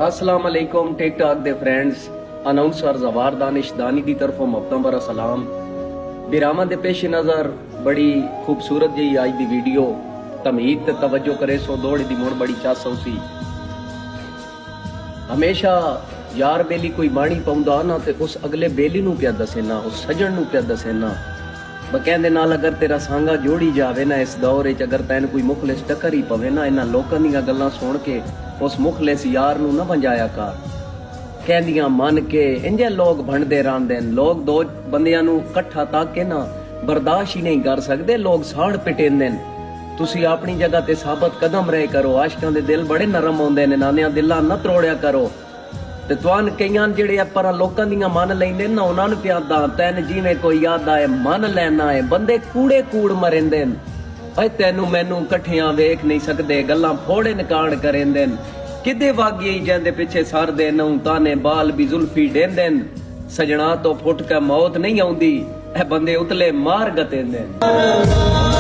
अस्सलाम वालेकुम tick talk they friends, announcer जवार दानिश दानी दी तरफों मुहब्बत भरा सलाम। बिरामा दे पेश नज़र बड़ी खूबसूरत जी आज दी वीडियो तमीद ते तवज्जो करे सो दौड़ दी मुड़ बड़ी चास सी। हमेशा यार बेली कोई बाणी पाउंदा ना ते उस अगले बेली नू पिया दसे ना, उस सजन नू पिया दसे ना। बकैंदे नाल अगर तेरा सांगा जोड़ी जावे ना इस दौर च, अगर तैन कोई मुखलिस टक्कर ही पवे ना, इन्हां लोकां दीयां गल्लां सुन के उस मुखलिस यार नू ना वंजाया कर। कहंदियां मन के इंजे लोग भंडदे रहंदे न, लोग दो बंदियां नू इकट्ठा तक के ना बर्दाश्त ही नहीं कर सकदे, लोग साड़ पिटेंदे न। तुसी अपनी जगह ते साबत कदम रहे करो, आशिकां दे दिल बड़े नरम होंदे ने, नानियां दिलां ना त्रोड़िया करो। ते तुहान कईयां जेड़े पर लोकां दियां मन लैंदे न उन्हां नू प्यादा तैन जिवें कोई आदा है मन लैना है, बंदे कूड़े कूड़ मरेंदे न। ओए तैनू मैनू कट्ठियां वेख नहीं सकदे, गल्लां फोड़े नकाड़ करेंदे न। किदे वागी जैंदे पिछे सरदे नूं ताने बाल भी जुल्फी डेंदे न। सजना तो फुट के मौत नहीं आउंदी, ए बंदे उतले मार गतेंदे न।